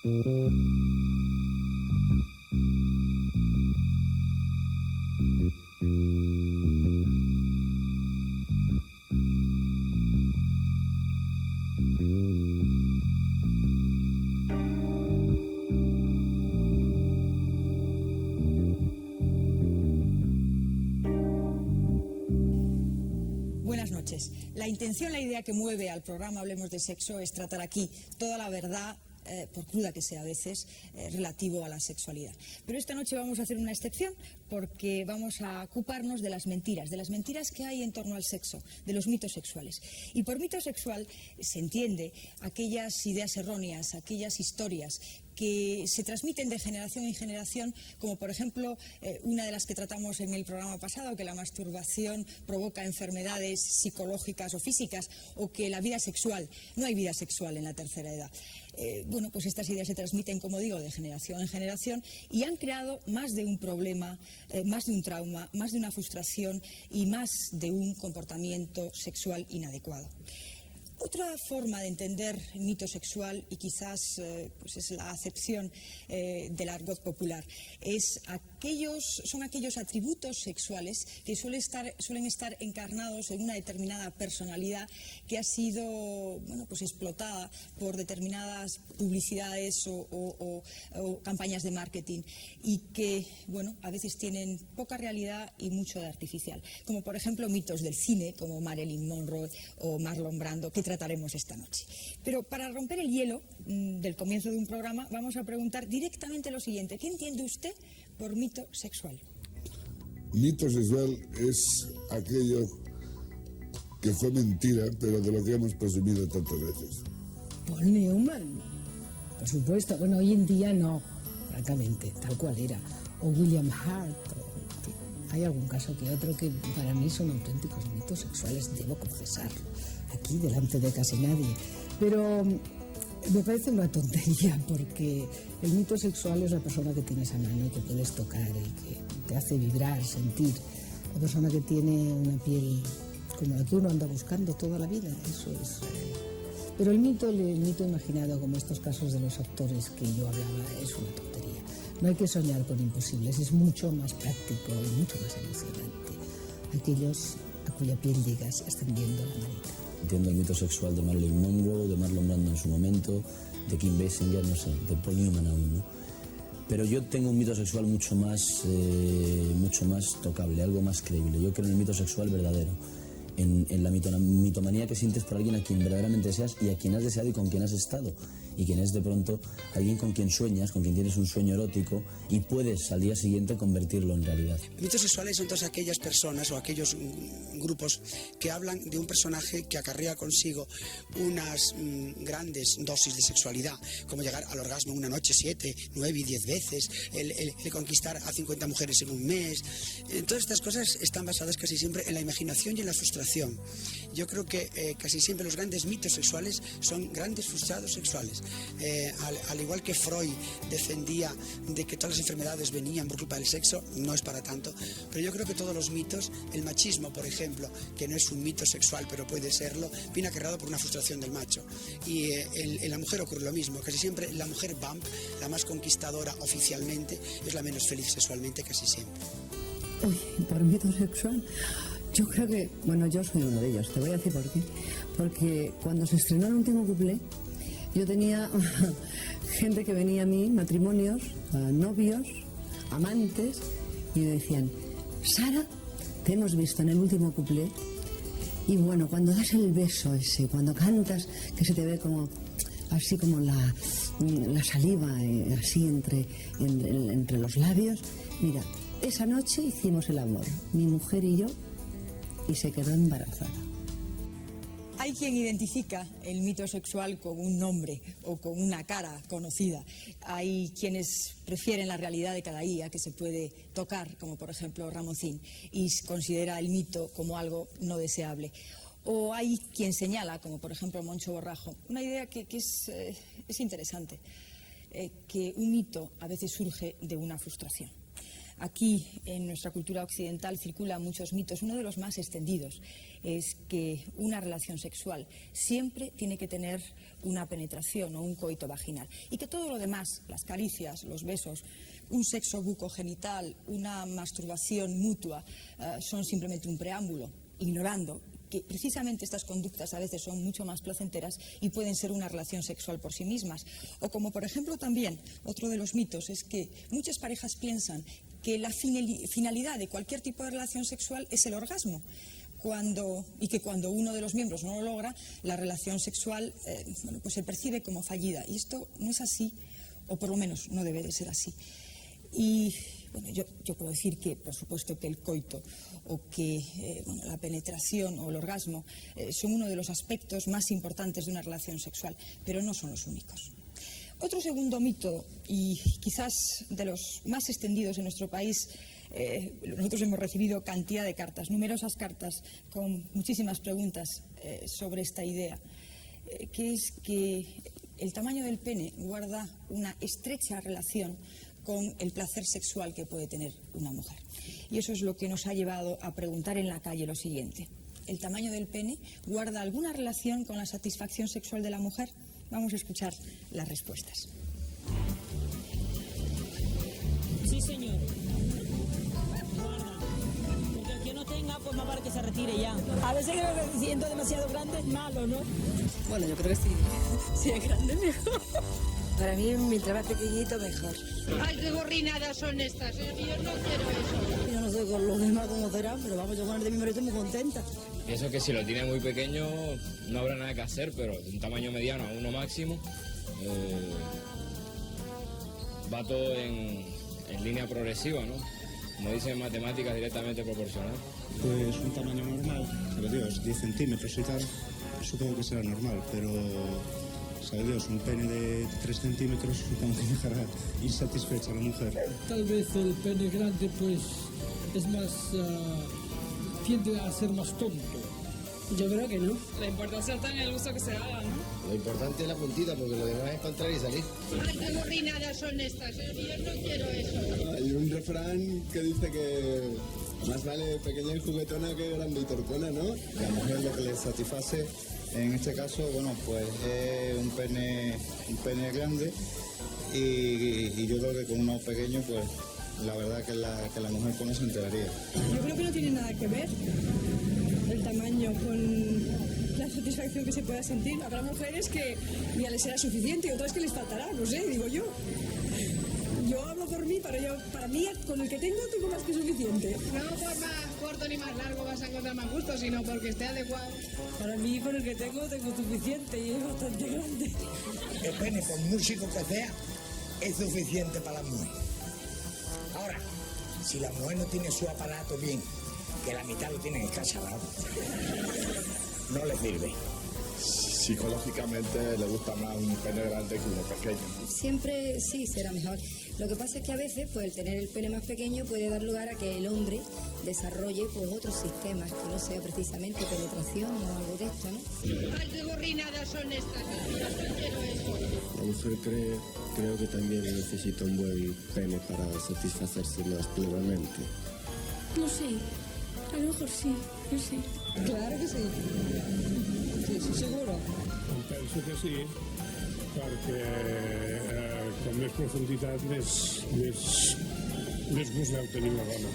Buenas noches. La intención, la idea que mueve al programa Hablemos de Sexo es tratar aquí toda la verdad, por cruda que sea a veces, relativo a la sexualidad. Pero esta noche vamos a hacer una excepción porque vamos a ocuparnos de las mentiras que hay en torno al sexo, de los mitos sexuales. Y por mito sexual se entiende aquellas ideas erróneas, aquellas historias que se transmiten de generación en generación, como por ejemplo una de las que tratamos en el programa pasado, que la masturbación provoca enfermedades psicológicas o físicas, o que la vida sexual, no hay vida sexual en la tercera edad. Bueno, pues estas ideas se transmiten, como digo, de generación en generación y han creado más de un problema, más de un trauma, más de una frustración y más de un comportamiento sexual inadecuado. Otra forma de entender el mito sexual, y quizás pues es la acepción del argot popular, son aquellos atributos sexuales que suelen estar encarnados en una determinada personalidad que ha sido pues explotada por determinadas publicidades o campañas de marketing y que a veces tienen poca realidad y mucho de artificial, como por ejemplo mitos del cine como Marilyn Monroe o Marlon Brando, que trataremos esta noche. Pero para romper el hielo del comienzo de un programa vamos a preguntar directamente lo siguiente: ¿qué entiende usted por mito sexual? Mito sexual es aquello que fue mentira, pero de lo que hemos presumido tantas veces. Paul Newman, por supuesto. Bueno, hoy en día no, francamente, tal cual era. O William Hart. Hay algún caso que otro que para mí son auténticos mitos sexuales, debo confesar, aquí delante de casi nadie. Pero me parece una tontería, porque el mito sexual es la persona que tienes a mano y que puedes tocar y que te hace vibrar, sentir. La persona que tiene una piel como la que uno anda buscando toda la vida, eso es. Pero el mito imaginado, como estos casos de los actores que yo hablaba, es una tontería. No hay que soñar con imposibles, es mucho más práctico y mucho más emocionante. Aquellos a cuya piel llegas extendiendo la manita. Entiendo el mito sexual de Marilyn Monroe, de Marlon Brando en su momento, de Kim Basinger, no sé, de Paul Newman aún, ¿no? Pero yo tengo un mito sexual mucho más tocable, algo más creíble. Yo creo en el mito sexual verdadero, en la mitomanía que sientes por alguien a quien verdaderamente deseas y a quien has deseado y con quien has estado. Y quien es de pronto alguien con quien sueñas, con quien tienes un sueño erótico y puedes al día siguiente convertirlo en realidad. Mitos sexuales son todas aquellas personas o aquellos grupos que hablan de un personaje que acarrea consigo unas grandes dosis de sexualidad, como llegar al orgasmo una noche 7, 9 y 10 veces, el conquistar a 50 mujeres en un mes. Todas estas cosas están basadas casi siempre en la imaginación y en la frustración. Yo creo que casi siempre los grandes mitos sexuales son grandes frustrados sexuales. Al igual que Freud defendía de que todas las enfermedades venían por culpa del sexo, no es para tanto, pero yo creo que todos los mitos, el machismo por ejemplo, que no es un mito sexual pero puede serlo, viene acarreado por una frustración del macho, y en la mujer ocurre lo mismo. Casi siempre la mujer vamp, la más conquistadora oficialmente, es la menos feliz sexualmente casi siempre. Uy, por mito sexual, yo creo que, yo soy uno de ellos, te voy a decir por qué. Porque cuando se estrenó el último cuplé, yo tenía gente que venía a mí, matrimonios, novios, amantes, y me decían: Sara, te hemos visto en el último cuplé, y cuando das el beso ese, cuando cantas, que se te ve como así como la saliva así entre los labios. Mira, esa noche hicimos el amor, mi mujer y yo, y se quedó embarazada. Hay quien identifica el mito sexual con un nombre o con una cara conocida. Hay quienes prefieren la realidad de cada día que se puede tocar, como por ejemplo Ramoncín, y considera el mito como algo no deseable. O hay quien señala, como por ejemplo Moncho Borrajo, una idea que es interesante, que un mito a veces surge de una frustración. Aquí, en nuestra cultura occidental, circulan muchos mitos. Uno de los más extendidos es que una relación sexual siempre tiene que tener una penetración o un coito vaginal y que todo lo demás, las caricias, los besos, un sexo bucogenital, una masturbación mutua, son simplemente un preámbulo, ignorando que precisamente estas conductas a veces son mucho más placenteras y pueden ser una relación sexual por sí mismas. O como, por ejemplo, también otro de los mitos es que muchas parejas piensan que la finalidad de cualquier tipo de relación sexual es el orgasmo, y que cuando uno de los miembros no lo logra, la relación sexual pues se percibe como fallida. Y esto no es así, o por lo menos no debe de ser así. Y bueno, yo puedo decir que, por supuesto, que el coito o que la penetración o el orgasmo son uno de los aspectos más importantes de una relación sexual, pero no son los únicos. Otro segundo mito, y quizás de los más extendidos en nuestro país, nosotros hemos recibido cantidad de cartas, numerosas cartas con muchísimas preguntas sobre esta idea, que es que el tamaño del pene guarda una estrecha relación con el placer sexual que puede tener una mujer. Y eso es lo que nos ha llevado a preguntar en la calle lo siguiente: ¿el tamaño del pene guarda alguna relación con la satisfacción sexual de la mujer? Vamos a escuchar las respuestas. Sí, señor. Guarda. Porque el que no tenga, pues más vale que se retire ya. A veces creo que siendo demasiado grande es malo, ¿no? Bueno, yo creo que sí. Si es grande, mejor. Para mí, mientras más pequeñito, mejor. Ay, qué gorrinadas son estas. Yo no quiero eso. Yo no sé con los demás cómo serán, pero vamos, yo con el de mi marido estoy muy contenta. Pienso que si lo tiene muy pequeño no habrá nada que hacer, pero de un tamaño mediano a uno máximo va todo en línea progresiva, ¿no? Como dicen en matemáticas, directamente proporcional. Pues un tamaño normal, pero Dios, 10 centímetros y tal, supongo que será normal, pero, sabe Dios, un pene de 3 centímetros supongo que dejará insatisfecha a la mujer. Tal vez el pene grande pues es más, tiende a ser más tonto. Yo creo que no. La importancia está en el uso que se haga, ¿no? Lo importante es la puntita, porque lo demás es para entrar y salir. Ay, qué gorrinadas son estas. Yo no quiero eso. Hay un refrán que dice que más vale pequeña y juguetona que grande y torcona, ¿no? La mujer lo que le satisface, en este caso, bueno, pues es un pene grande y yo creo que con uno pequeño, pues la verdad que la mujer con eso se enteraría. Yo creo que no tiene nada que ver el tamaño con la satisfacción que se pueda sentir. Habrá mujeres que ya les será suficiente y otras que les faltará, no sé, digo yo. Yo hablo por mí, para mí con el que tengo más que suficiente. No por más corto ni más largo vas a encontrar más gusto, sino porque esté adecuado. Para mí con el que tengo suficiente y es bastante grande. El pene, por muy chico que sea, es suficiente para la mujer. Ahora, si la mujer no tiene su aparato bien, que la mitad lo tiene escacharrado, no le sirve. Psicológicamente le gusta más un pene grande que uno pequeño. Siempre sí será mejor. Lo que pasa es que a veces pues el tener el pene más pequeño puede dar lugar a que el hombre desarrolle pues otros sistemas que no sea precisamente penetración o algo de esto, ¿no? Ay, qué gorrinadas son estas. Yo no quiero eso. La mujer creo que también necesita un buen pene para satisfacerse más plenamente. No sé, a lo mejor sí, no sé. Claro que sí. Sí, seguro. Penso que sí, perquè com més profunditat, més gust deu tenir la dona.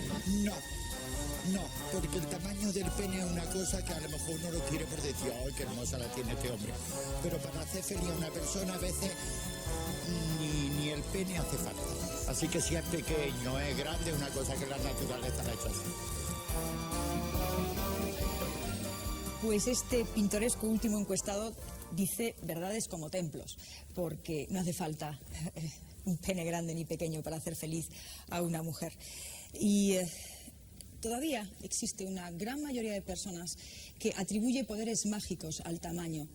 No, porque el tamaño del pene es una cosa que a lo mejor uno lo quiere por decir, ¡ay, qué hermosa la tiene este hombre! Pero para hacer feliz a una persona a veces ni el pene hace falta. Así que si es pequeño, es grande, es una cosa que la naturaleza la ha hecho así. Pues este pintoresco último encuestado dice verdades como templos, porque no hace falta un pene grande ni pequeño para hacer feliz a una mujer. Y todavía existe una gran mayoría de personas que atribuye poderes mágicos al tamaño.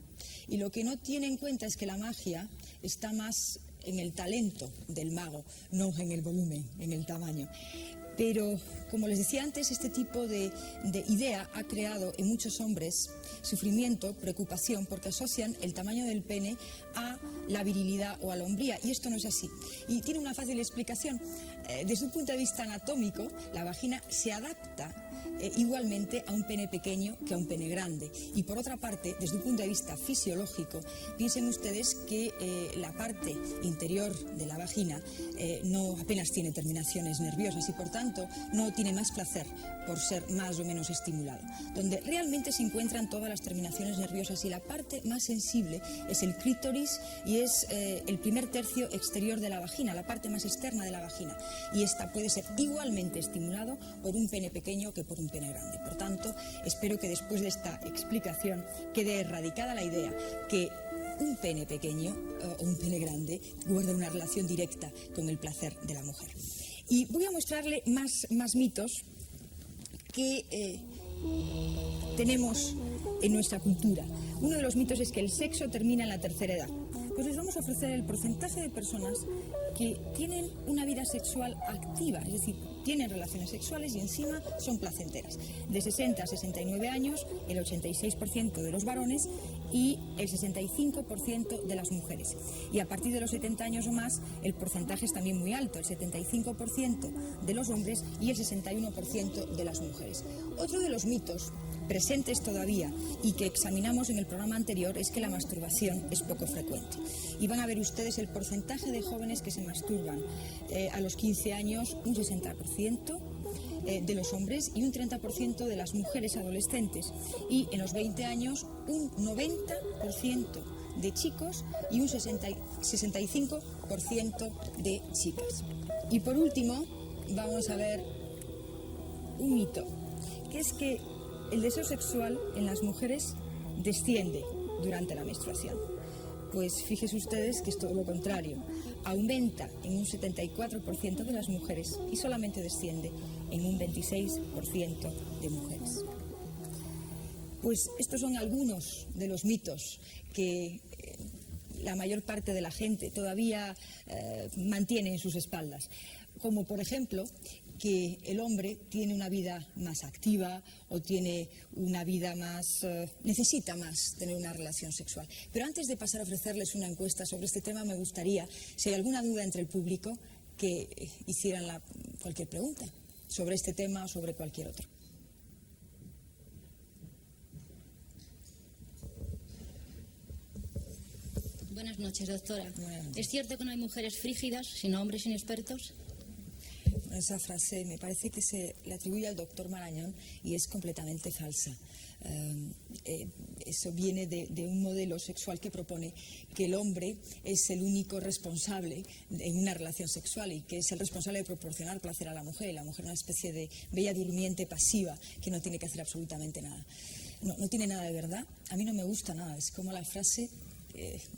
Y lo que no tiene en cuenta es que la magia está más en el talento del mago, no en el volumen, en el tamaño. Pero, como les decía antes, este tipo de idea ha creado en muchos hombres sufrimiento, preocupación, porque asocian el tamaño del pene a la virilidad o a la hombría, y esto no es así. Y tiene una fácil explicación. Desde un punto de vista anatómico, la vagina se adapta igualmente a un pene pequeño que a un pene grande. Y por otra parte, desde un punto de vista fisiológico, piensen ustedes que la parte interior de la vagina no apenas tiene terminaciones nerviosas y por tanto no tiene más placer por ser más o menos estimulado. Donde realmente se encuentran todas las terminaciones nerviosas y la parte más sensible es el clítoris y es el primer tercio exterior de la vagina, la parte más externa de la vagina. Y esta puede ser igualmente estimulado por un pene pequeño que por un pene grande. Por tanto, espero que después de esta explicación quede erradicada la idea que un pene pequeño o un pene grande guarda una relación directa con el placer de la mujer. Y voy a mostrarle más mitos que tenemos en nuestra cultura. Uno de los mitos es que el sexo termina en la tercera edad. Pues les vamos a ofrecer el porcentaje de personas que tienen una vida sexual activa, es decir, tienen relaciones sexuales y encima son placenteras. De 60 a 69 años, el 86% de los varones y el 65% de las mujeres. Y a partir de los 70 años o más, el porcentaje es también muy alto, el 75% de los hombres y el 61% de las mujeres. Otro de los mitos presentes todavía y que examinamos en el programa anterior es que la masturbación es poco frecuente. Y van a ver ustedes el porcentaje de jóvenes que se masturban a los 15 años, un 60% de los hombres y un 30% de las mujeres adolescentes. Y en los 20 años un 90% de chicos y un 65% de chicas. Y por último vamos a ver un mito, que es que el deseo sexual en las mujeres desciende durante la menstruación. Pues fíjense ustedes que es todo lo contrario. Aumenta en un 74% de las mujeres y solamente desciende en un 26% de mujeres. Pues estos son algunos de los mitos que la mayor parte de la gente todavía mantiene en sus espaldas. Como por ejemplo que el hombre tiene una vida más activa o tiene una vida más, necesita más tener una relación sexual. Pero antes de pasar a ofrecerles una encuesta sobre este tema, me gustaría, si hay alguna duda entre el público, que hicieran cualquier pregunta sobre este tema o sobre cualquier otro. Buenas noches, doctora. ¿Es cierto que no hay mujeres frígidas, sino hombres inexpertos? Esa frase me parece que se le atribuye al doctor Marañón y es completamente falsa. Eso viene de un modelo sexual que propone que el hombre es el único responsable en una relación sexual y que es el responsable de proporcionar placer a la mujer, y la mujer es una especie de bella durmiente pasiva que no tiene que hacer absolutamente nada. No tiene nada de verdad, a mí no me gusta nada, es como la frase...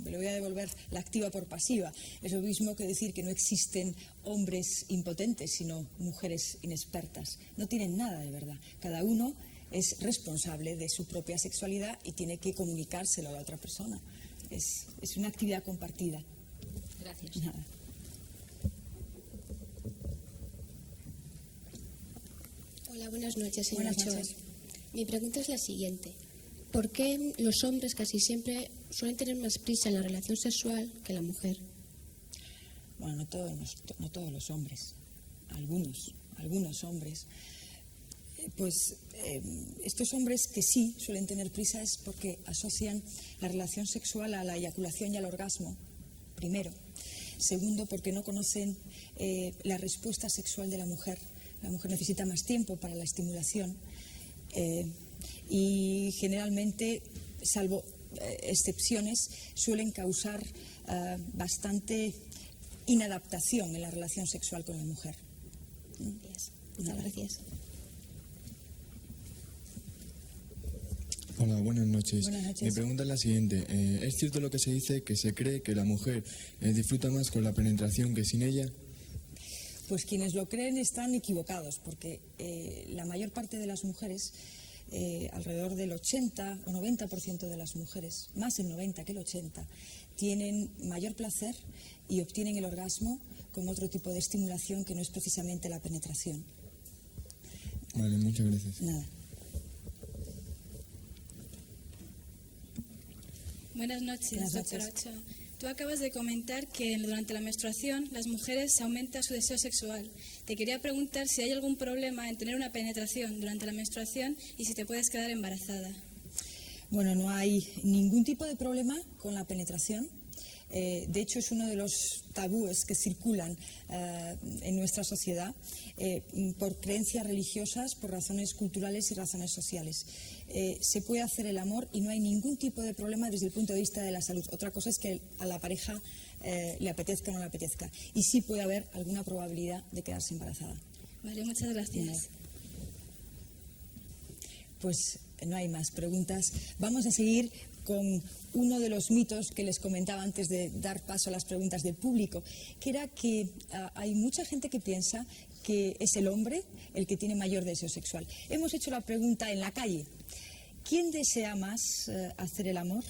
me lo voy a devolver, la activa por pasiva. Es lo mismo que decir que no existen hombres impotentes, sino mujeres inexpertas. No tienen nada de verdad. Cada uno es responsable de su propia sexualidad y tiene que comunicárselo a la otra persona. Es una actividad compartida. Gracias. Nada. Hola, buenas noches, señora Buenas Ochoa. noches. Mi pregunta es la siguiente. ¿Por qué los hombres casi siempre suelen tener más prisa en la relación sexual que la mujer? Bueno, no todos los hombres, algunos hombres. Estos hombres que sí suelen tener prisa es porque asocian la relación sexual a la eyaculación y al orgasmo, primero. Segundo, porque no conocen la respuesta sexual de la mujer. La mujer necesita más tiempo para la estimulación. Y generalmente, salvo excepciones, suelen causar bastante inadaptación en la relación sexual con la mujer. Muchas gracias. Hola, buenas noches. Buenas noches. Mi pregunta es la siguiente. ¿Es cierto lo que se dice, que se cree que la mujer disfruta más con la penetración que sin ella? Pues quienes lo creen están equivocados, porque la mayor parte de las mujeres... alrededor del 80 o 90% de las mujeres, más el 90 que el 80, tienen mayor placer y obtienen el orgasmo con otro tipo de estimulación que no es precisamente la penetración. Vale, muchas gracias. Nada. Buenas noches, Buenas doctora noches. Ochoa. Tú acabas de comentar que durante la menstruación las mujeres aumenta su deseo sexual. Te quería preguntar si hay algún problema en tener una penetración durante la menstruación y si te puedes quedar embarazada. Bueno, no hay ningún tipo de problema con la penetración. De hecho, es uno de los tabúes que circulan en nuestra sociedad por creencias religiosas, por razones culturales y razones sociales. Se puede hacer el amor y no hay ningún tipo de problema desde el punto de vista de la salud. Otra cosa es que a la pareja le apetezca o no le apetezca. Y sí puede haber alguna probabilidad de quedarse embarazada. Vale, muchas gracias. Pues no hay más preguntas. Vamos a seguir con uno de los mitos que les comentaba antes de dar paso a las preguntas del público, que era que hay mucha gente que piensa que es el hombre el que tiene mayor deseo sexual. Hemos hecho la pregunta en la calle. ¿Quién desea más hacer el amor?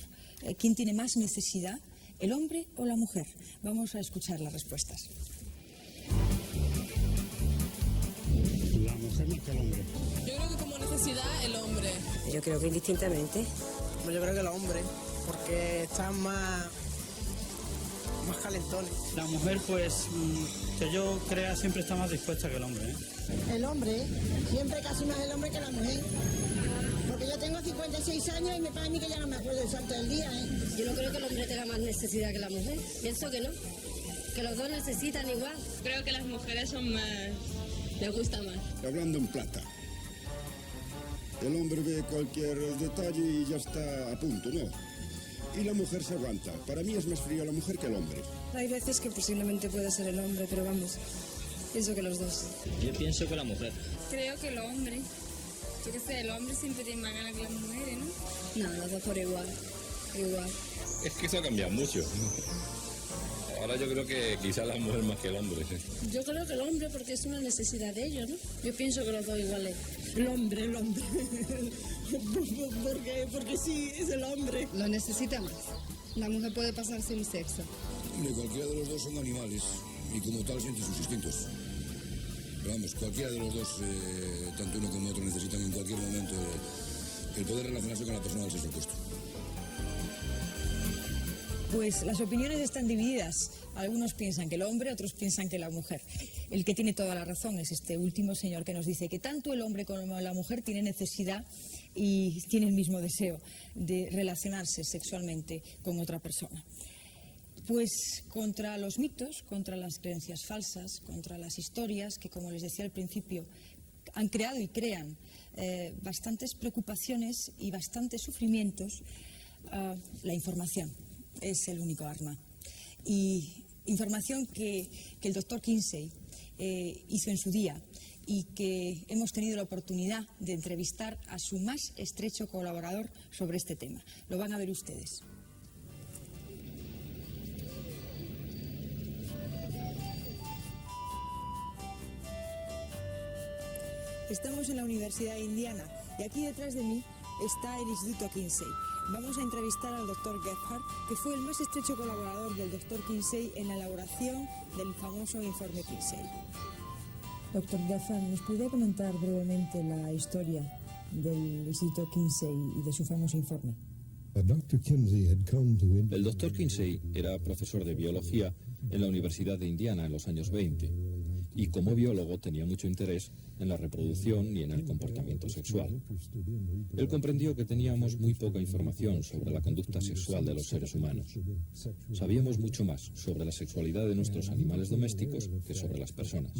¿Quién tiene más necesidad? ¿El hombre o la mujer? Vamos a escuchar las respuestas. La mujer más que el hombre. Yo creo que como necesidad el hombre. Yo creo que indistintamente. Yo creo que el hombre, porque están más calentones. La mujer, pues, que yo crea, siempre está más dispuesta que el hombre, ¿eh? El hombre, siempre casi más el hombre que la mujer. Porque yo tengo 56 años y me pasa a mí que ya no me acuerdo del santo del día, ¿eh? Yo no creo que el hombre tenga más necesidad que la mujer. Pienso que no. Que los dos necesitan igual. Creo que las mujeres son más... les gusta más. Hablando en plata. El hombre ve cualquier detalle y ya está a punto, ¿no? Y la mujer se aguanta. Para mí es más fría la mujer que el hombre. Hay veces que posiblemente pueda ser el hombre, pero vamos, pienso que los dos. Yo pienso que la mujer. Creo que el hombre. Yo qué sé, el hombre siempre tiene más ganas que las mujeres, ¿no? No, los dos por igual. Igual. Es que eso ha cambiado mucho. Ahora yo creo que quizás la mujer más que el hombre. Yo creo que el hombre porque es una necesidad de ellos, ¿no? Yo pienso que los dos iguales. El hombre. porque sí, es el hombre. Lo necesita más. La mujer puede pasar sin sexo. Hombre, cualquiera de los dos son animales y como tal sienten sus instintos. Pero vamos, cualquiera de los dos, tanto uno como otro, necesitan en cualquier momento el poder relacionarse con la persona del sexo opuesto. Pues las opiniones están divididas. Algunos piensan que el hombre, otros piensan que la mujer. El que tiene toda la razón es este último señor que nos dice que tanto el hombre como la mujer tienen necesidad y tienen el mismo deseo de relacionarse sexualmente con otra persona. Pues contra los mitos, contra las creencias falsas, contra las historias que, como les decía al principio, han creado y crean bastantes preocupaciones y bastantes sufrimientos, la información es el único arma. Y información que el doctor Kinsey hizo en su día y que hemos tenido la oportunidad de entrevistar a su más estrecho colaborador sobre este tema. Lo van a ver ustedes. Estamos en la Universidad de Indiana y aquí detrás de mí está el Instituto Kinsey. Vamos a entrevistar al doctor Gebhardt, que fue el más estrecho colaborador del doctor Kinsey en la elaboración del famoso informe Kinsey. Doctor Gebhardt, ¿nos podría comentar brevemente la historia del Instituto Kinsey y de su famoso informe? El doctor Kinsey era profesor de biología en la Universidad de Indiana en los años 20 y como biólogo tenía mucho interés en la reproducción y en el comportamiento sexual. Él comprendió que teníamos muy poca información sobre la conducta sexual de los seres humanos. Sabíamos mucho más sobre la sexualidad de nuestros animales domésticos que sobre las personas.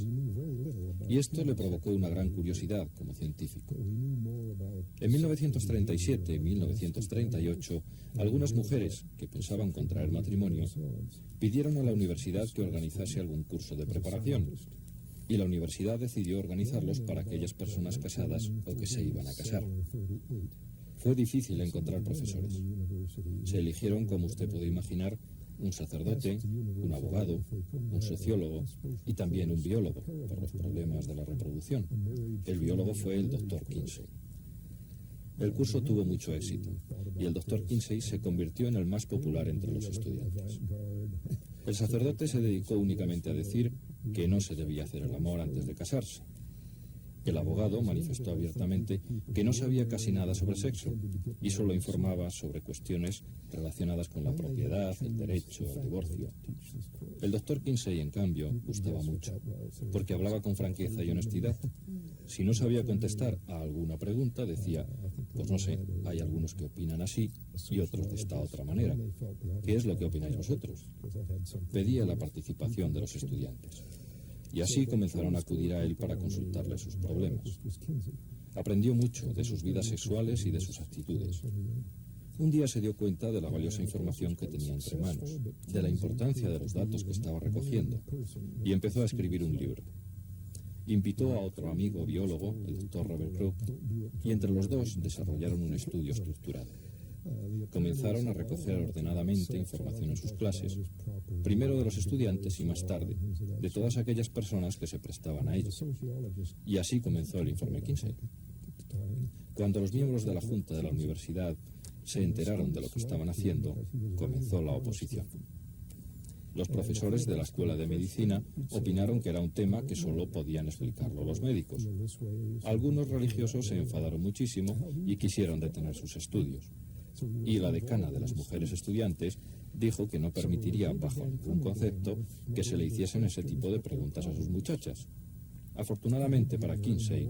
Y esto le provocó una gran curiosidad como científico. En 1937 y 1938, algunas mujeres que pensaban contraer matrimonio pidieron a la universidad que organizase algún curso de preparación. Y la universidad decidió organizarlos para aquellas personas casadas o que se iban a casar. Fue difícil encontrar profesores. Se eligieron, como usted puede imaginar, un sacerdote, un abogado, un sociólogo y también un biólogo, por los problemas de la reproducción. El biólogo fue el doctor Kinsey. El curso tuvo mucho éxito y el doctor Kinsey se convirtió en el más popular entre los estudiantes. El sacerdote se dedicó únicamente a decir que no se debía hacer el amor antes de casarse. El abogado manifestó abiertamente que no sabía casi nada sobre sexo y solo informaba sobre cuestiones relacionadas con la propiedad, el derecho, el divorcio. El doctor Kinsey, en cambio, gustaba mucho, porque hablaba con franqueza y honestidad. Si no sabía contestar a alguna pregunta, decía, pues no sé, hay algunos que opinan así y otros de esta otra manera. ¿Qué es lo que opináis vosotros? Pedía la participación de los estudiantes. Y así comenzaron a acudir a él para consultarle sus problemas. Aprendió mucho de sus vidas sexuales y de sus actitudes. Un día se dio cuenta de la valiosa información que tenía entre manos, de la importancia de los datos que estaba recogiendo, y empezó a escribir un libro. Invitó a otro amigo biólogo, el doctor Robert Crook, y entre los dos desarrollaron un estudio estructurado. Comenzaron a recoger ordenadamente información en sus clases, primero de los estudiantes y más tarde de todas aquellas personas que se prestaban a ello. Y así comenzó el informe Kinsey. Cuando los miembros de la Junta de la Universidad se enteraron de lo que estaban haciendo, comenzó la oposición. Los profesores de la Escuela de Medicina opinaron que era un tema que solo podían explicarlo los médicos. Algunos religiosos se enfadaron muchísimo y quisieron detener sus estudios. Y la decana de las mujeres estudiantes dijo que no permitiría, bajo ningún concepto, que se le hiciesen ese tipo de preguntas a sus muchachas. Afortunadamente para Kinsey,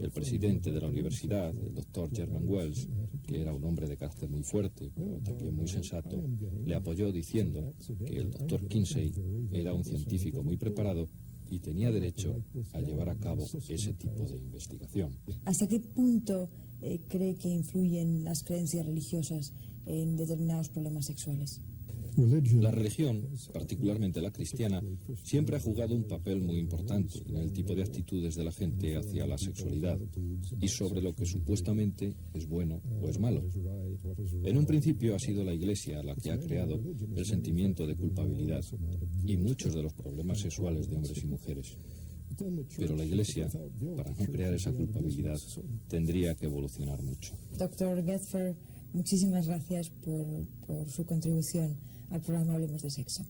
el presidente de la universidad, el doctor German Wells, que era un hombre de carácter muy fuerte, pero también muy sensato, le apoyó diciendo que el doctor Kinsey era un científico muy preparado y tenía derecho a llevar a cabo ese tipo de investigación. ¿Hasta qué punto cree que influyen las creencias religiosas en determinados problemas sexuales? La religión, particularmente la cristiana, siempre ha jugado un papel muy importante en el tipo de actitudes de la gente hacia la sexualidad y sobre lo que supuestamente es bueno o es malo. En un principio ha sido la Iglesia la que ha creado el sentimiento de culpabilidad y muchos de los problemas sexuales de hombres y mujeres. Pero la Iglesia, para no crear esa culpabilidad, tendría que evolucionar mucho. Doctor Getfer, muchísimas gracias por su contribución al programa Hablemos de Sexo.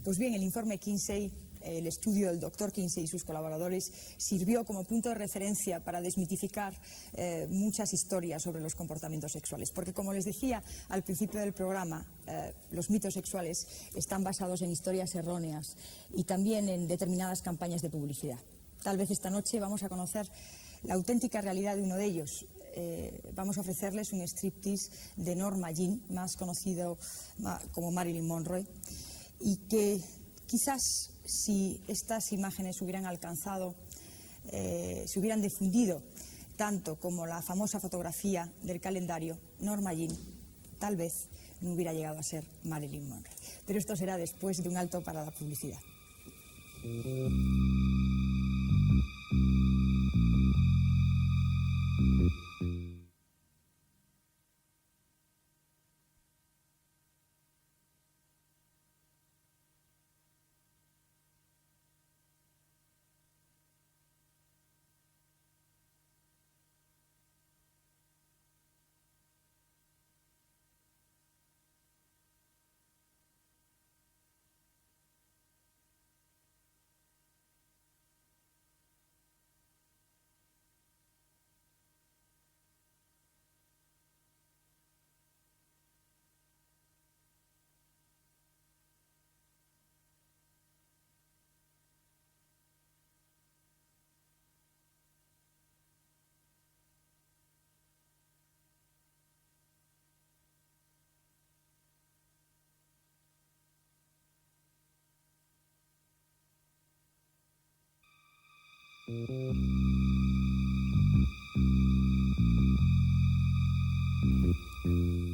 Pues bien, el informe Kinsey, el estudio del doctor Kinsey y sus colaboradores, sirvió como punto de referencia para desmitificar muchas historias sobre los comportamientos sexuales. Porque, como les decía al principio del programa, los mitos sexuales están basados en historias erróneas y también en determinadas campañas de publicidad. Tal vez esta noche vamos a conocer la auténtica realidad de uno de ellos. Vamos a ofrecerles un striptease de Norma Jean, más conocido como Marilyn Monroe, y que quizás si estas imágenes hubieran alcanzado, se hubieran difundido tanto como la famosa fotografía del calendario, Norma Jean tal vez no hubiera llegado a ser Marilyn Monroe. Pero esto será después de un alto para la publicidad.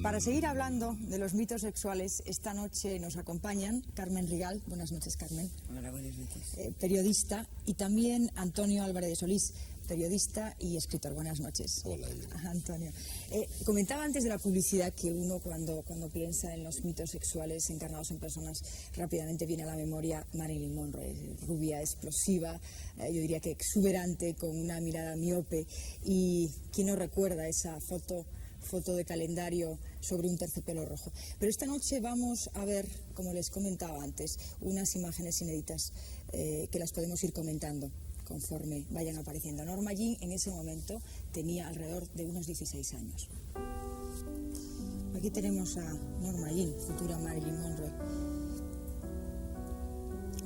Para seguir hablando de los mitos sexuales, esta noche nos acompañan Carmen Rigal. Buenas noches, Carmen. Hola, buenas noches. Periodista, y también Antonio Álvarez de Solís, periodista y escritor. Buenas noches. Hola, Antonio. Comentaba antes de la publicidad que uno cuando piensa en los mitos sexuales encarnados en personas, rápidamente viene a la memoria Marilyn Monroe, rubia, explosiva, yo diría que exuberante, con una mirada miope. Y quién no recuerda esa foto de calendario sobre un terciopelo rojo. Pero esta noche vamos a ver, como les comentaba antes, unas imágenes inéditas que las podemos ir comentando conforme vayan apareciendo. Norma Jean en ese momento tenía alrededor de unos 16 años. Aquí tenemos a Norma Jean, futura Marilyn Monroe.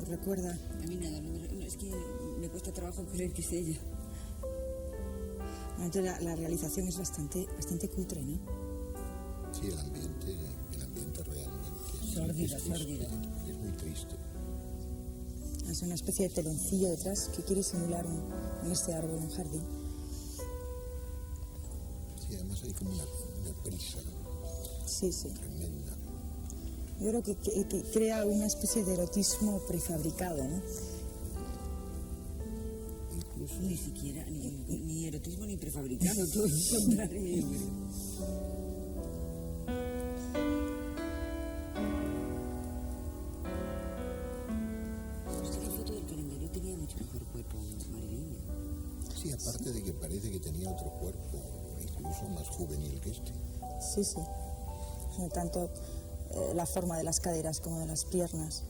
¿Os recuerda? A mí nada, no, es que me cuesta trabajo creer que es ella. Entonces la realización es bastante cutre, ¿no? Sí, el ambiente realmente sórdido. Es muy triste. Es una especie de teloncillo detrás que quiere simular en este árbol, un jardín. Sí, además hay como una prisa. Sí. Tremenda. Yo creo que crea una especie de erotismo prefabricado, ¿no? Incluso ni siquiera, ni erotismo ni prefabricado, todo lo contrario. Sí, aparte de que parece que tenía otro cuerpo, incluso más juvenil que este. Sí. Tanto la forma de las caderas como de las piernas.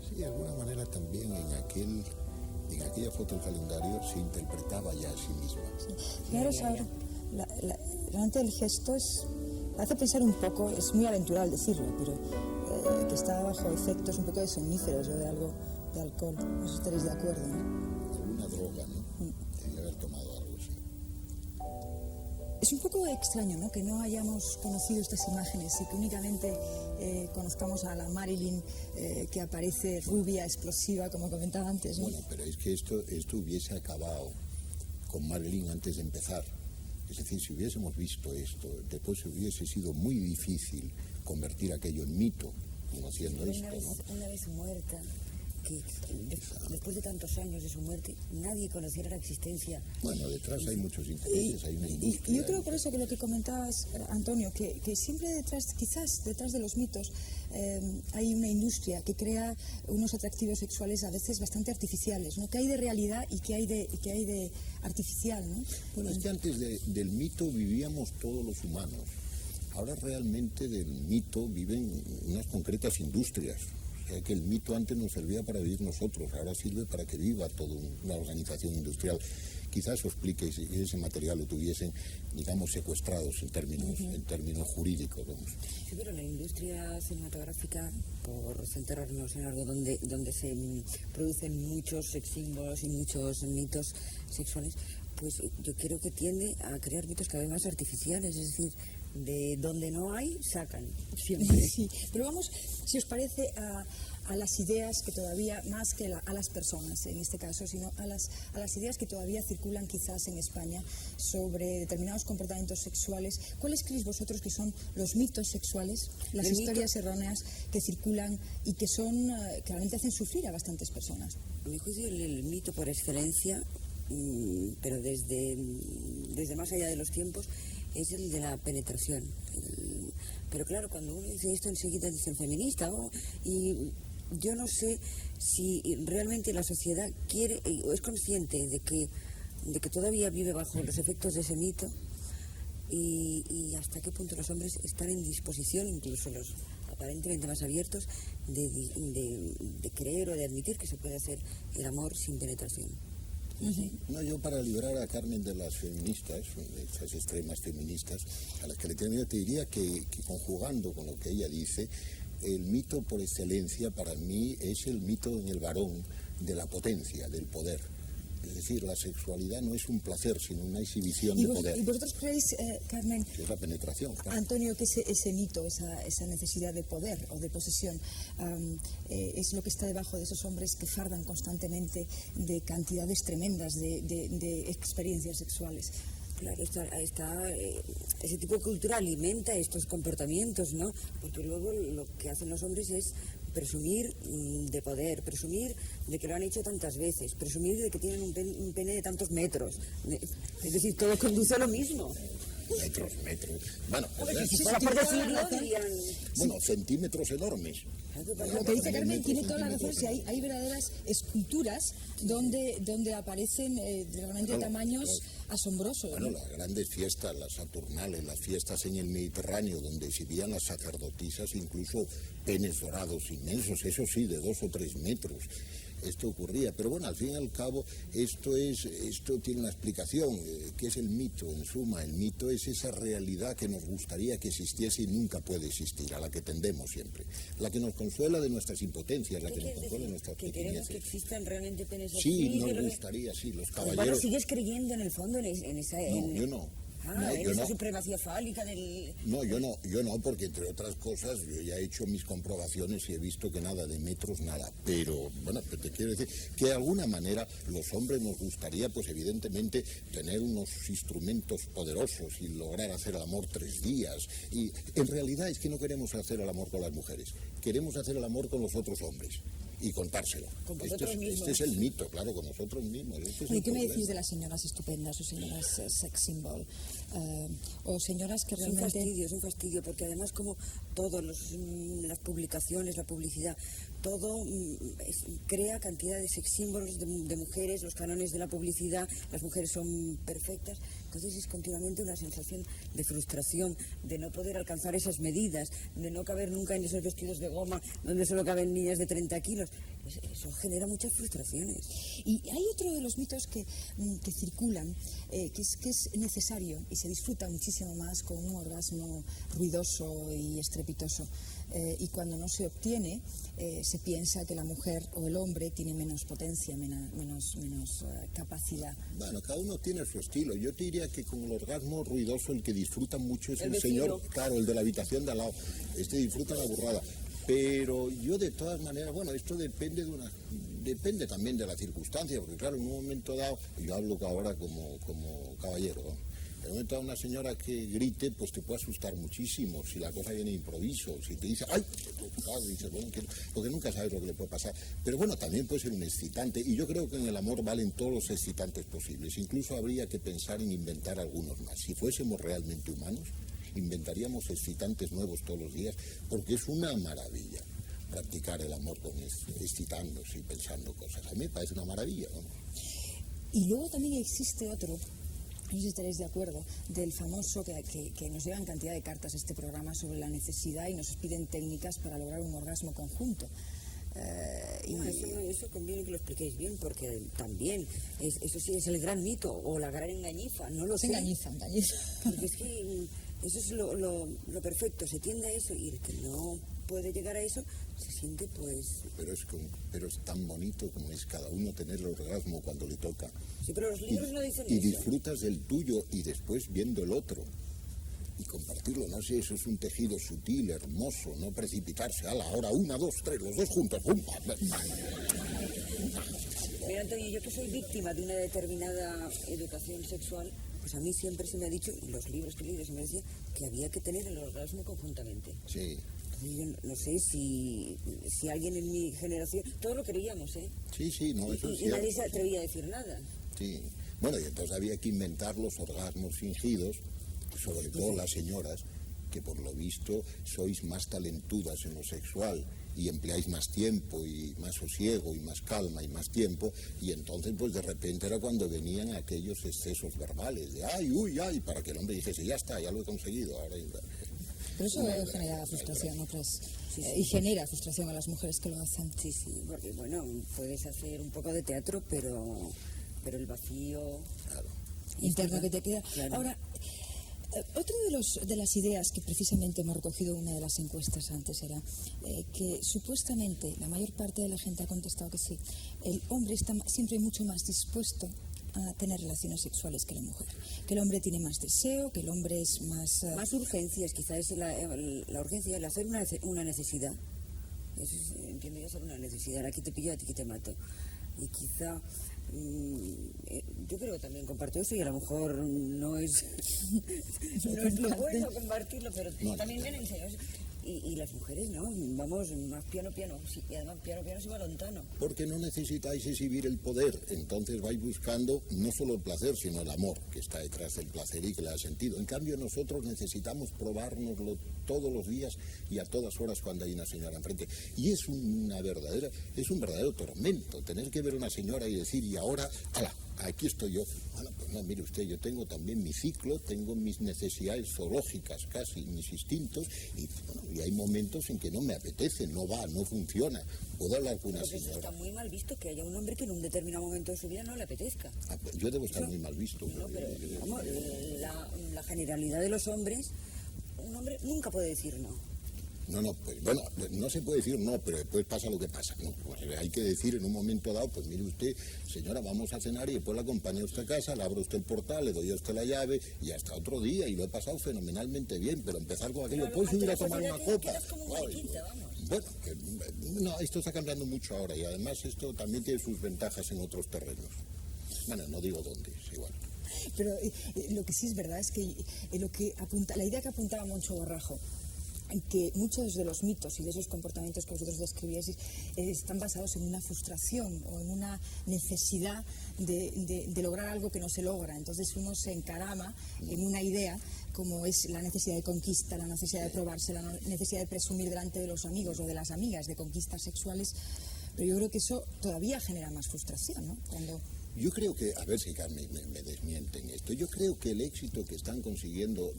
Sí, de alguna manera también en aquella foto del calendario se interpretaba ya a sí misma. Sí. Claro, realmente el gesto hace pensar un poco, es muy aventural decirlo, pero que está bajo efectos un poco de somníferos o de algo de alcohol. No sé si estaréis de acuerdo, ¿no? Alguna droga, ¿no? Debe haber tomado algo, sí. Es un poco extraño, ¿no?, que no hayamos conocido estas imágenes y que únicamente conozcamos a la Marilyn que aparece rubia, explosiva, como comentaba antes, ¿no? Bueno, pero es que esto hubiese acabado con Marilyn antes de empezar. Es decir, si hubiésemos visto esto, después hubiese sido muy difícil convertir aquello en mito, conociendo esto, ¿no? Una vez muerta, que después de tantos años de su muerte, nadie conociera la existencia. Bueno, detrás hay muchos intereses, hay una industria. Y yo creo por eso que lo que comentabas, Antonio, que siempre quizás detrás de los mitos, hay una industria que crea unos atractivos sexuales a veces bastante artificiales, ¿no? Que hay de realidad y que hay de artificial, ¿no? Bueno, es que antes del mito vivíamos todos los humanos. Ahora realmente del mito viven unas concretas industrias. O sea que el mito antes nos servía para vivir nosotros, ahora sirve para que viva toda una organización industrial. Quizás os explique si ese material lo tuviesen, digamos, secuestrados en términos jurídicos. Vamos. Sí, pero la industria cinematográfica, por centrarnos en algo donde se producen muchos sex símbolos y muchos mitos sexuales, pues yo creo que tiende a crear mitos cada vez más artificiales, es decir, de donde no hay, sacan siempre. Sí, pero vamos, si os parece, a las ideas que todavía, más que a las personas en este caso, sino a las ideas que todavía circulan quizás en España sobre determinados comportamientos sexuales. ¿Cuáles creéis vosotros que son los mitos sexuales, las historias erróneas que circulan y que realmente hacen sufrir a bastantes personas? A mi juicio, el mito por excelencia, pero desde más allá de los tiempos, es el de la penetración. Pero claro, cuando uno dice esto enseguida dicen feminista, y yo no sé si realmente la sociedad quiere o es consciente de que todavía vive bajo los efectos de ese mito y hasta qué punto los hombres están en disposición, incluso los aparentemente más abiertos, de creer o de admitir que se puede hacer el amor sin penetración. No, yo para liberar a Carmen de las feministas, de esas extremas feministas, a las que le te diría que conjugando con lo que ella dice, el mito por excelencia para mí es el mito en el varón de la potencia, del poder. Es decir, la sexualidad no es un placer, sino una exhibición de poder. ¿Y vosotros creéis, Carmen, que es la penetración, claro, Antonio, que ese mito, esa necesidad de poder o de posesión, es lo que está debajo de esos hombres que fardan constantemente de cantidades tremendas de experiencias sexuales? Claro, ese tipo de cultura alimenta estos comportamientos, ¿no? Porque luego lo que hacen los hombres es presumir de poder, presumir de que lo han hecho tantas veces, presumir de que tienen un pene de tantos metros. Es decir, todo conduce a lo mismo. Metros. Bueno, si fuera por decirlo, dirían... Bueno, centímetros enormes. Lo que dice Carmen tiene toda la razón. Si hay verdaderas esculturas donde aparecen realmente tamaños asombrosos. Bueno, las grandes fiestas, las saturnales, las fiestas en el Mediterráneo, donde exhibían las sacerdotisas incluso penes dorados inmensos, eso sí, de 2 o 3 metros. esto ocurría. Pero bueno, al fin y al cabo, esto tiene una explicación. ¿Qué es el mito? En suma, el mito es esa realidad que nos gustaría que existiese y nunca puede existir, a la que tendemos siempre. La que nos consuela de nuestras impotencias, la que nos consuela de nuestras que queremos que existan realmente penes así. Sí, nos gustaría, sí, los caballeros. Bueno, sigues creyendo en el fondo en esa... No, yo no. En esa supremacía fálica del... No, yo no, porque entre otras cosas yo ya he hecho mis comprobaciones y he visto que nada de metros, nada. Pero, bueno, te quiero decir que de alguna manera los hombres nos gustaría, pues evidentemente, tener unos instrumentos poderosos y lograr hacer el amor 3 días. Y en realidad es que no queremos hacer el amor con las mujeres, queremos hacer el amor con los otros hombres. Y contárselo. Este es el mito, claro, con nosotros mismos. ¿Y qué me decís de las señoras estupendas o señoras sex symbol? O señoras que realmente... Es un fastidio, porque además como todas las publicaciones, la publicidad, todo crea cantidad de sex símbolos de mujeres, los cánones de la publicidad, las mujeres son perfectas, entonces es continuamente una sensación de frustración, de no poder alcanzar esas medidas, de no caber nunca en esos vestidos de goma donde solo caben niñas de 30 kilos. Eso genera muchas frustraciones. Y hay otro de los mitos que circulan, que es necesario y se disfruta muchísimo más con un orgasmo ruidoso y estrepitoso. Y cuando no se obtiene, se piensa que la mujer o el hombre tiene menos potencia, menos capacidad. Bueno, cada uno tiene su estilo. Yo te diría que con el orgasmo ruidoso el que disfruta mucho es el señor, claro, el de la habitación de al lado. Este disfruta la burrada. Pero yo de todas maneras, bueno, esto depende también de la circunstancia, porque claro, en un momento dado, yo hablo ahora como caballero, ¿no? En un momento dado una señora que grite, pues te puede asustar muchísimo, si la cosa viene de improviso, si te dice, ¡ay! Dices, bueno, porque nunca sabes lo que le puede pasar. Pero bueno, también puede ser un excitante, y yo creo que en el amor valen todos los excitantes posibles, incluso habría que pensar en inventar algunos más. Si fuésemos realmente humanos, inventaríamos excitantes nuevos todos los días, porque es una maravilla practicar el amor excitándose y pensando cosas. A mí me parece una maravilla, ¿no? Y luego también existe otro, no sé si estaréis de acuerdo, del famoso que nos llevan cantidad de cartas a este programa sobre la necesidad y nos piden técnicas para lograr un orgasmo conjunto. Eso conviene que lo expliquéis bien, porque también eso sí es el gran mito o la gran engañifa, no lo sé. Engañifa. Porque es que eso es lo perfecto, se tiende a eso, y el que no puede llegar a eso se siente pues... Pero es tan bonito como es cada uno tener el orgasmo cuando le toca. Sí, pero los libros no dicen y eso. Disfrutas del tuyo y después viendo el otro. Y compartirlo, no sé, eso es un tejido sutil, hermoso, no precipitarse. Ahora 1, 2, 3, los dos juntos. ¡Pum! Mira, Antonio, yo que soy víctima de una determinada educación sexual, pues a mí siempre se me ha dicho, y los libros que he leído se me decía, que había que tener el orgasmo conjuntamente. Sí. Entonces yo no sé si alguien en mi generación, todos lo creíamos, ¿eh? Sí, no, eso es y nadie se atrevía a decir nada. Sí. Bueno, y entonces había que inventar los orgasmos fingidos, sobre todo las señoras, que por lo visto sois más talentudas en lo sexual y empleáis más tiempo y más sosiego y más calma y más tiempo, y entonces pues de repente era cuando venían aquellos excesos verbales de ay, uy, ay, para que el hombre dijese ya está, ya lo he conseguido. Ahora... Pero eso genera frustración, ¿no crees? Sí. Y genera frustración a las mujeres que lo hacen. Sí, porque bueno, puedes hacer un poco de teatro, pero el vacío... Claro. Interno que te queda. Claro. Ahora, otra de las ideas que precisamente hemos recogido en una de las encuestas antes era que supuestamente la mayor parte de la gente ha contestado que sí, el hombre está siempre mucho más dispuesto a tener relaciones sexuales que la mujer, que el hombre tiene más deseo, que el hombre es más... Más urgencias, quizás es la urgencia, el hacer una necesidad. Eso entiendo yo, ser una necesidad, aquí te pillo, a ti que te mato. Y quizá... yo creo que también comparto eso, y a lo mejor no es lo bueno compartirlo, pero también vienen serios. Y las mujeres, ¿no? Vamos, más piano, sí, y además piano se va lontano. Porque no necesitáis exhibir el poder, entonces vais buscando no solo el placer, sino el amor que está detrás del placer y que le da sentido. En cambio, nosotros necesitamos probárnoslo todos los días y a todas horas cuando hay una señora enfrente. Y es un verdadero tormento tener que ver a una señora y decir, y ahora, ala, aquí estoy yo. Bueno, pues no, mire usted, yo tengo también mi ciclo, tengo mis necesidades zoológicas casi, mis instintos, y hay momentos en que no me apetece, no va, no funciona. Puedo hablar con una Porque señora. Está muy mal visto que haya un hombre que en un determinado momento de su vida no le apetezca. Pues yo debo estar muy mal visto. No, pero vamos, la generalidad de los hombres, un hombre nunca puede decir no. No, pues bueno, no se puede decir no, pero después pasa lo que pasa, ¿no? Pues hay que decir en un momento dado, pues mire usted, señora, vamos a cenar y después la acompaño a usted a casa, le abro usted el portal, le doy a usted la llave y hasta otro día, y lo he pasado fenomenalmente bien, pero empezar con aquello, ¿puedo subir a tomar una copa? Bueno, no, esto está cambiando mucho ahora y además esto también tiene sus ventajas en otros terrenos. Bueno, no digo dónde, es igual. Pero lo que sí es verdad es que la idea que apuntaba Moncho Borrajo, que muchos de los mitos y de esos comportamientos que vosotros describíais están basados en una frustración o en una necesidad de lograr algo que no se logra. Entonces uno se encarama en una idea como es la necesidad de conquista, la necesidad de probarse, la necesidad de presumir delante de los amigos o de las amigas de conquistas sexuales. Pero yo creo que eso todavía genera más frustración, ¿no? Yo creo que, a ver si me desmienten esto, yo creo que el éxito que están consiguiendo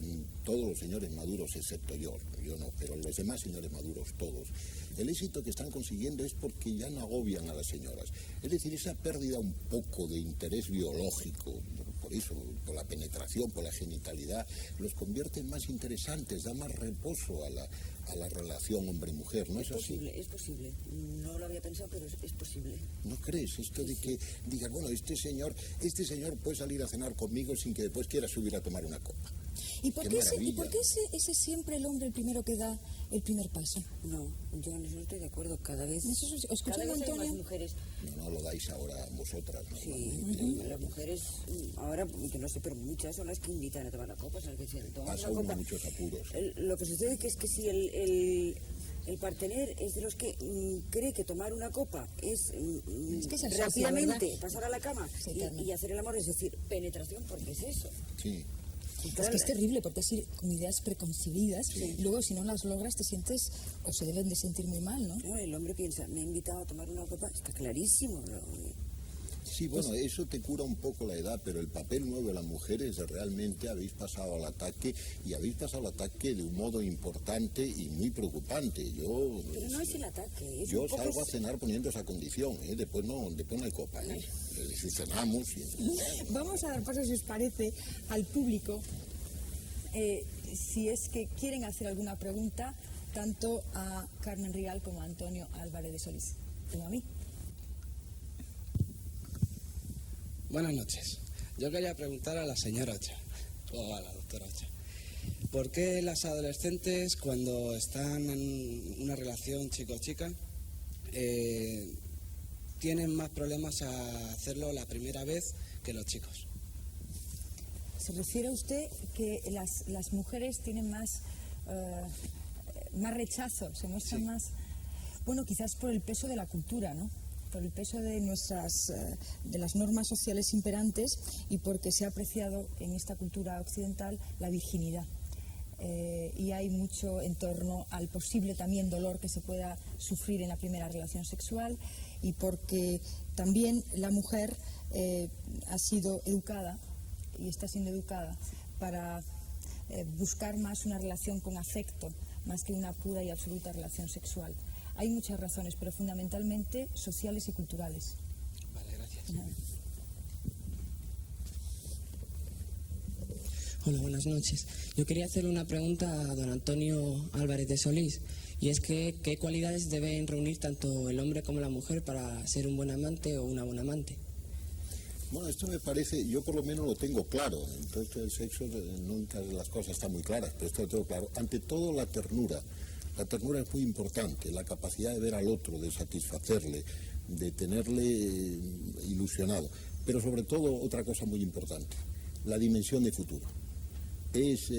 todos los señores maduros, excepto yo no, pero los demás señores maduros todos, el éxito que están consiguiendo es porque ya no agobian a las señoras. Es decir, esa pérdida un poco de interés biológico, por eso, por la penetración, por la genitalidad, los convierte en más interesantes, da más reposo a la relación hombre-mujer, ¿no es así? Es posible, no lo había pensado, pero es posible. ¿No crees esto de que digas, bueno, este señor puede salir a cenar conmigo sin que después quiera subir a tomar una copa? ¿Y por qué ese siempre el hombre el primero que da el primer paso? No, yo en eso no estoy de acuerdo. Cada vez Antonio? hay más mujeres. No lo dais ahora vosotras, ¿no? Sí, las mujeres ahora, que no sé, pero muchas son las que invitan a tomar la copa, son las que se toman Pasa una copa. muchos apuros. Lo que sucede es que si el partener es de los que cree que tomar una copa es que rápidamente pasar a la cama y hacer el amor, es decir, penetración, porque es eso. Sí. Es que es terrible porque es ir con ideas preconcebidas y luego si no las logras te sientes o se deben de sentir muy mal, ¿no? No, el hombre piensa, me ha invitado a tomar una copa, está clarísimo. Sí, bueno, eso te cura un poco la edad, pero el papel nuevo de las mujeres realmente habéis pasado al ataque y habéis pasado al ataque de un modo importante y muy preocupante. Pero no es el ataque. Yo salgo a cenar poniendo esa condición, después no hay copa, Si cenamos... Vamos a dar paso, si os parece, al público, si es que quieren hacer alguna pregunta, tanto a Carmen Rial como a Antonio Álvarez de Solís, como a mí. Buenas noches. Yo quería preguntar a la señora Ocha, o a la doctora Ocha, ¿por qué las adolescentes cuando están en una relación chico-chica tienen más problemas a hacerlo la primera vez que los chicos? ¿Se refiere a usted que las mujeres tienen más rechazo, se muestran más? Bueno, quizás por el peso de la cultura, ¿no? Por el peso de de las normas sociales imperantes y porque se ha apreciado en esta cultura occidental la virginidad. Y hay mucho en torno al posible también dolor que se pueda sufrir en la primera relación sexual y porque también la mujer ha sido educada y está siendo educada para buscar más una relación con afecto más que una pura y absoluta relación sexual. Hay muchas razones, pero fundamentalmente sociales y culturales. Vale, gracias. Hola, buenas noches. Yo quería hacerle una pregunta a don Antonio Álvarez de Solís, y es que ¿qué cualidades deben reunir tanto el hombre como la mujer para ser un buen amante o una buena amante? Bueno, esto me parece, yo por lo menos lo tengo claro. Entonces el sexo, nunca las cosas están muy claras, pero esto lo tengo claro. Ante todo la ternura. La ternura es muy importante, la capacidad de ver al otro, de satisfacerle, de tenerle ilusionado. Pero sobre todo otra cosa muy importante, la dimensión de futuro. Es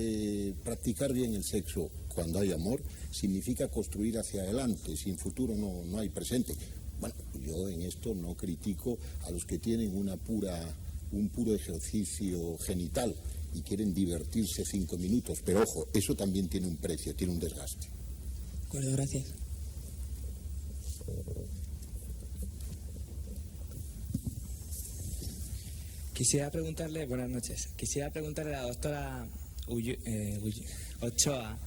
practicar bien el sexo cuando hay amor, significa construir hacia adelante, sin futuro no hay presente. Bueno, yo en esto no critico a los que tienen un puro ejercicio genital y quieren divertirse 5 minutos, pero ojo, eso también tiene un precio, tiene un desgaste. De acuerdo, gracias. Quisiera preguntarle, buenas noches, quisiera preguntarle a la doctora Ochoa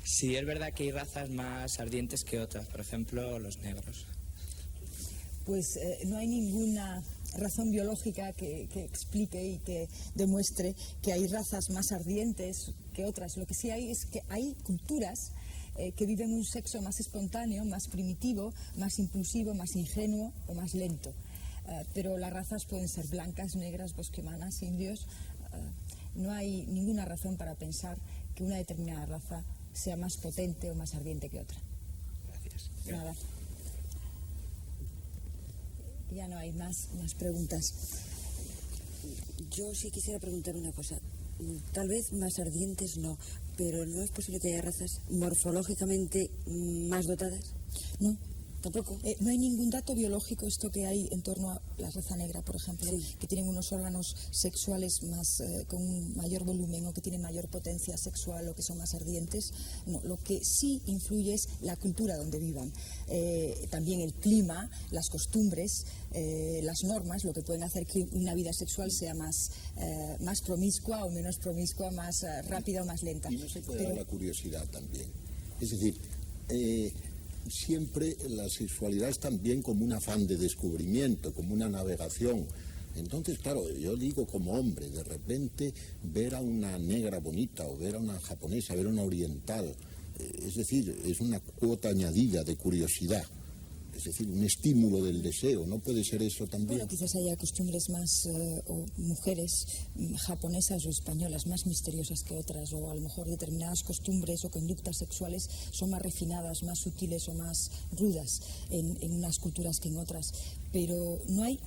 si es verdad que hay razas más ardientes que otras, por ejemplo, los negros. Pues no hay ninguna razón biológica que explique y que demuestre que hay razas más ardientes que otras. Lo que sí hay es que hay culturas que viven un sexo más espontáneo, más primitivo, más impulsivo, más ingenuo o más lento. Pero las razas pueden ser blancas, negras, bosquimanas, indios. No hay ninguna razón para pensar que una determinada raza sea más potente o más ardiente que otra. Gracias. Nada. Ya no hay más preguntas. Yo sí quisiera preguntar una cosa. Tal vez más ardientes no, pero ¿no es posible que haya razas morfológicamente más dotadas? No. ¿Tampoco? No hay ningún dato biológico, esto que hay en torno a la raza negra, por ejemplo, que tienen unos órganos sexuales más con un mayor volumen o que tienen mayor potencia sexual o que son más ardientes. No, lo que sí influye es la cultura donde vivan. También el clima, las costumbres, las normas, lo que pueden hacer que una vida sexual sea más promiscua o menos promiscua, más rápida o más lenta. Y no se puede dar la curiosidad también. Es decir, siempre la sexualidad es también como un afán de descubrimiento, como una navegación. Entonces, claro, yo digo como hombre, de repente ver a una negra bonita o ver a una japonesa, ver a una oriental, es decir, es una cuota añadida de curiosidad. Es decir, un estímulo del deseo, ¿no puede ser eso también? Bueno, quizás haya costumbres más, o mujeres japonesas o españolas más misteriosas que otras, o a lo mejor determinadas costumbres o conductas sexuales son más refinadas, más sutiles o más rudas en unas culturas que en otras. Pero no hay,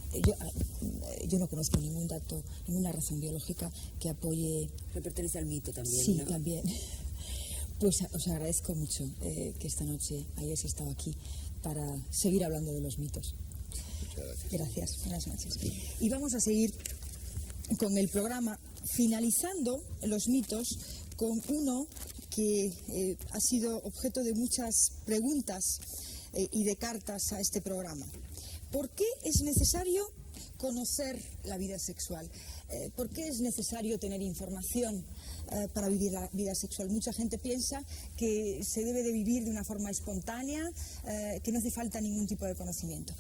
yo no conozco ningún dato, ninguna razón biológica que apoye... Que pertenece al mito también, Sí, ¿no? también. Pues os agradezco mucho que esta noche hayáis estado aquí para seguir hablando de los mitos. Muchas gracias. Gracias, buenas noches. Y vamos a seguir con el programa, finalizando los mitos con uno que ha sido objeto de muchas preguntas y de cartas a este programa. ¿Por qué es necesario conocer la vida sexual? ¿Por qué es necesario tener información para vivir la vida sexual? Mucha gente piensa que se debe de vivir de una forma espontánea, que no hace falta ningún tipo de conocimiento.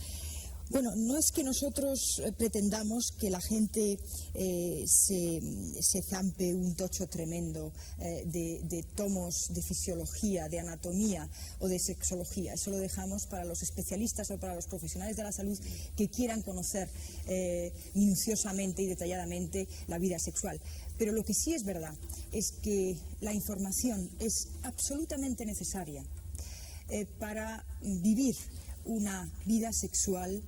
Bueno, no es que nosotros pretendamos que la gente se zampe un tocho tremendo de tomos de fisiología, de anatomía o de sexología. Eso lo dejamos para los especialistas o para los profesionales de la salud que quieran conocer minuciosamente y detalladamente la vida sexual. Pero lo que sí es verdad es que la información es absolutamente necesaria para vivir una vida sexual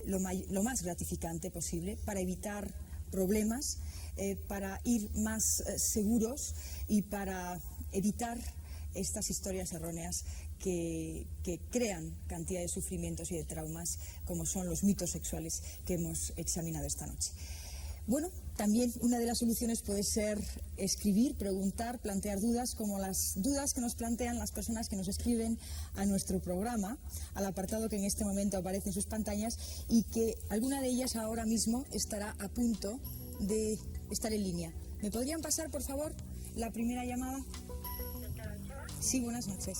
lo más gratificante posible, para evitar problemas, para ir más seguros y para evitar estas historias erróneas que crean cantidad de sufrimientos y de traumas, como son los mitos sexuales que hemos examinado esta noche. Bueno, también una de las soluciones puede ser escribir, preguntar, plantear dudas, como las dudas que nos plantean las personas que nos escriben a nuestro programa, al apartado que en este momento aparece en sus pantallas y que alguna de ellas ahora mismo estará a punto de estar en línea. ¿Me podrían pasar, por favor, la primera llamada? Sí, buenas noches.